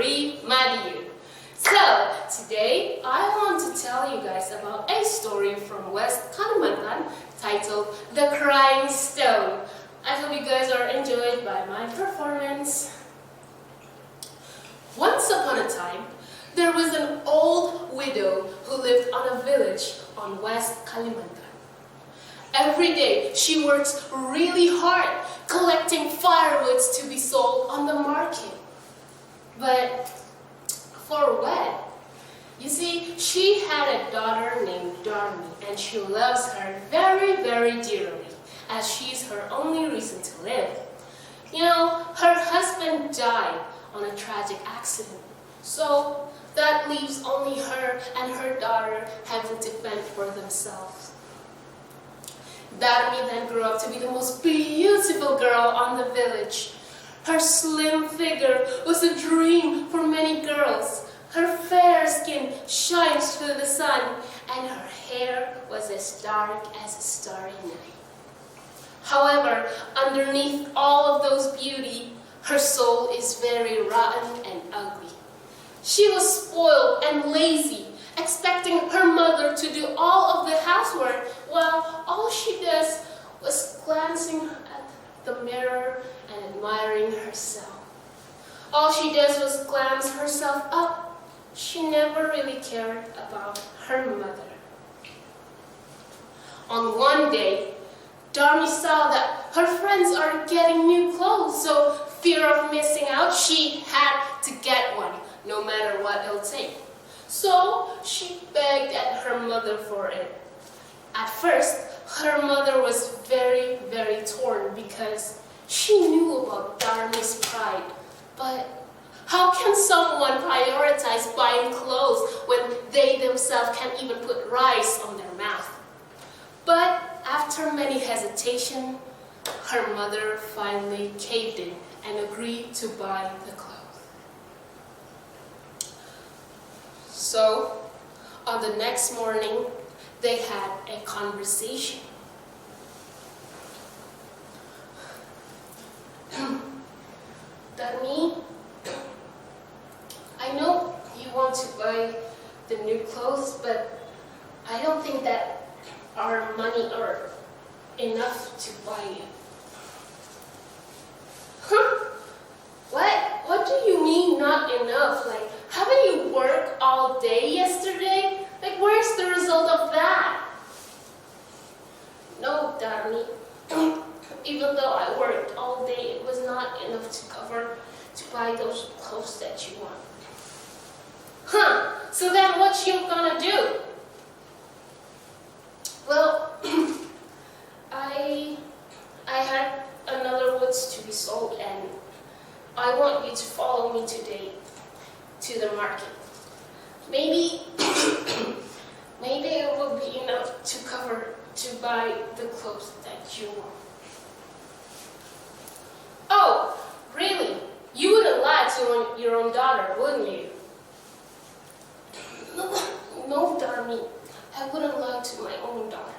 Marie Madiu. So, today I want to tell you guys about a story from West Kalimantan titled The Crying Stone. I hope you guys are enjoyed by my performance. Once upon a time, there was an old widow who lived on a village on West Kalimantan. Every day, she works really hard collecting firewoods to be sold on the market. But for what? You see, she had a daughter named Darmi, and she loves her very, very dearly, as she's her only reason to live. You know, her husband died on a tragic accident, so that leaves only her and her daughter having to fend for themselves. Darmi then grew up to be the most beautiful girl on the village. Her slim figure was a dream for many girls. Her fair skin shines through the sun, and her hair was as dark as a starry night. However, underneath all of those beauty, her soul is very rotten and ugly. She was spoiled and lazy, expecting her mother to do all of the housework, while all she does was glancing at the mirror and admiring herself. All she does was glance herself up. She never really cared about her mother. On one day, Darmi saw that her friends are getting new clothes, so fear of missing out, she had to get one, no matter what it'll take. So she begged at her mother for it. At first, her mother was very, very torn because she knew about Darmi's pride. But how can someone prioritize buying clothes when they themselves can't even put rice on their mouth? But after many hesitation, her mother finally caved in and agreed to buy the clothes. So, on the next morning, they had a conversation. Darmi, I know you want to buy the new clothes, but I don't think that our money are enough to buy it. Huh? What do you mean not enough? Like, haven't you worked all day yesterday? Like, where's the result of that? No, Darmi. Even though I worked all day, it was not enough to buy those clothes that you want. Huh? So then what you gonna do? Well, I had another woods to be sold, and I want you to follow me today to the market. Maybe it will be enough to buy the clothes that you want. Oh, really? You wouldn't lie to your own daughter, wouldn't you? No, Darmi. I wouldn't lie to my own daughter.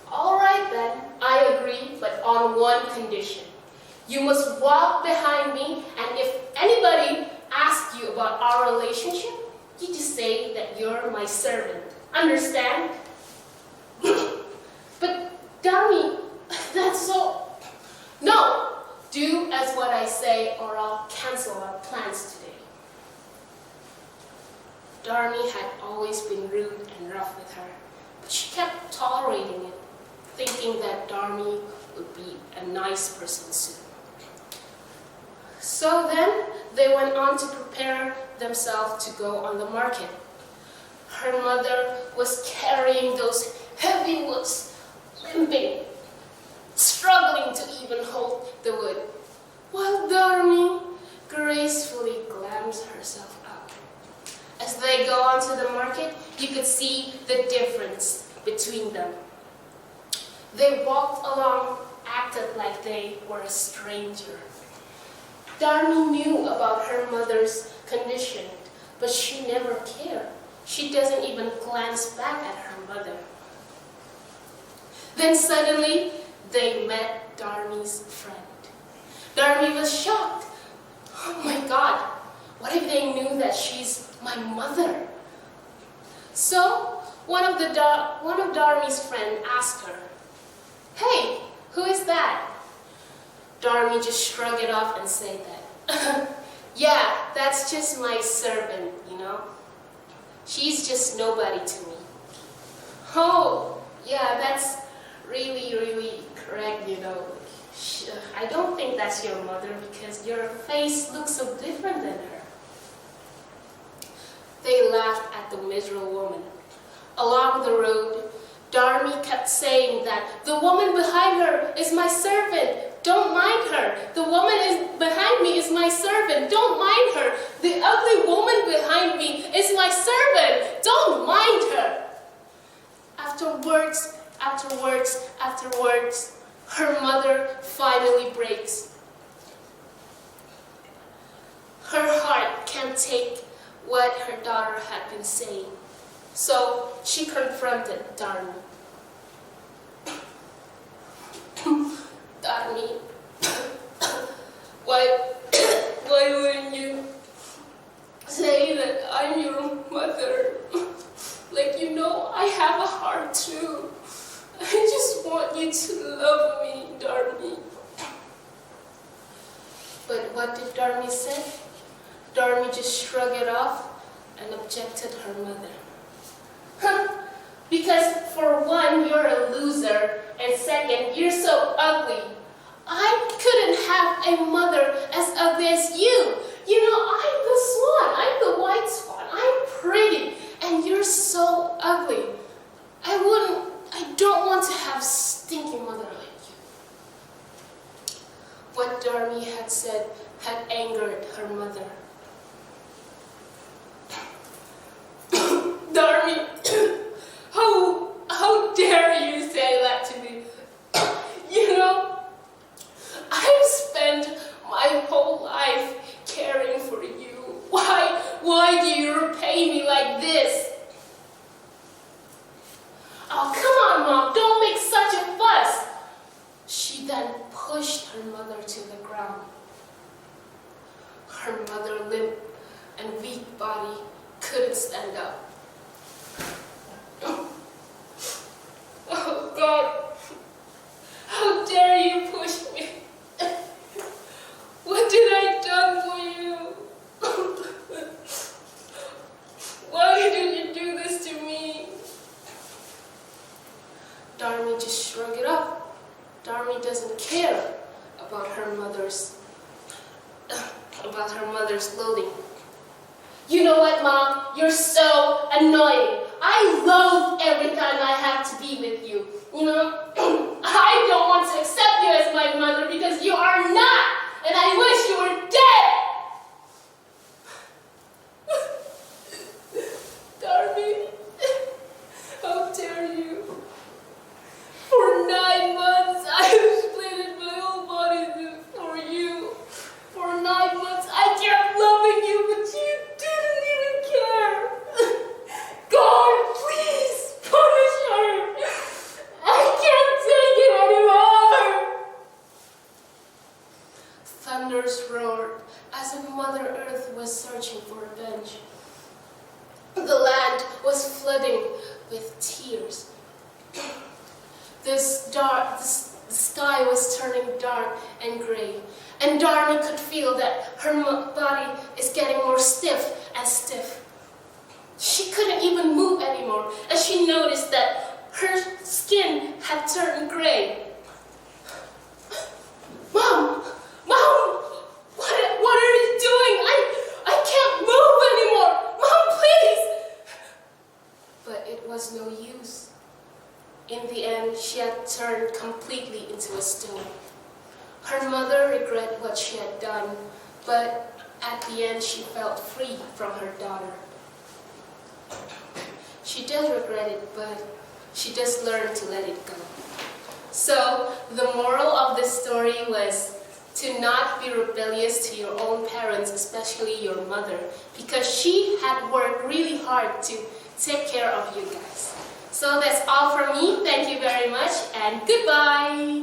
All right then, I agree, but on one condition. You must walk behind me, and if anybody asks you about our relationship, you just say that you're my servant. Understand? But Darmi, that's so... No! Do as what I say, or I'll cancel our plans today. Darmi had always been rude and rough with her, but she kept tolerating it, thinking that Darmi would be a nice person soon. So then, they went on to prepare themselves to go on the market. Her mother was carrying those heavy woods, limping, struggling to even hold the wood, while Darmi gracefully glams herself up. As they go onto the market, you could see the difference between them. They walked along, acted like they were a stranger. Darmi knew about her mother's condition, but she never cared. She doesn't even glance back at her mother. Then suddenly, they met Darmi's friend. Darmi was shocked. assuming that she's my mother. So one of Dharmi's friends asked her, "Hey, who is that?" Dharmi just shrugged it off and said that, "Yeah, that's just my servant, you know. She's just nobody to me." "Oh, yeah, that's really correct, you know. I don't think that's your mother because your face looks so different than her." They laughed at the miserable woman. Along the road, Dharmi kept saying that the woman behind her is my servant. Don't mind her. The woman behind me is my servant. Don't mind her. The ugly woman behind me is my servant. Don't mind her. Afterwards, her mother finally breaks. Her heart can't take what her daughter had been saying. So she confronted Dharmi. "Dharmi, why wouldn't you say that I'm your mother? Like, you know, I have a heart too. I just want you to love me, Dharmi." But what did Dharmi say? Dharmi just shrugged it off and objected her mother. "Because for one, you're a loser, and second, you're so ugly. I couldn't have a mother as ugly as you. You know, I'm the swan, I'm the white swan, I'm pretty, and you're so ugly. I don't want to have a stinking mother like you." What Dharmi had said had angered her mother. "Dharmi, how dare you say that to me? You know, I've spent my whole life caring for you. Why do you repay me like this?" "Oh, come on, Mom, don't make such a fuss." She then pushed her mother to the ground. Her mother, limp and weak body, couldn't stand up. "Oh God, how dare you push me? What did I do for you? Why did you do this to me?" Dharmi just shrugged it off. Dharmi doesn't care about her mother's loathing. "You know what, Mom? You're so annoying. I loathe every time I have to be with you. You know, I don't want to accept you as my mother because you are not, and I wish you were dead." "Dharmi, how dare you? For 9 months, I have split my whole body for you. For 9 months, I kept loving you, but you didn't even care. God, please punish her. I can't take it anymore." Thunders roared as if Mother Earth was searching for revenge. The land was flooding with tears. The sky was turning dark and gray, and Dharmi could feel that her body is getting more stiff and stiff. She couldn't even move anymore, and she noticed that her skin had turned gray. Mom, what are you doing? I can't move anymore. Mom, please. But it was no use. In the end, she had turned completely into a stone. Her mother regretted what she had done, but at the end she felt free from her daughter. She does regret it, but she does learn to let it go. So, the moral of this story was to not be rebellious to your own parents, especially your mother, because she had worked really hard to take care of you guys. So that's all from me. Thank you very much, and goodbye!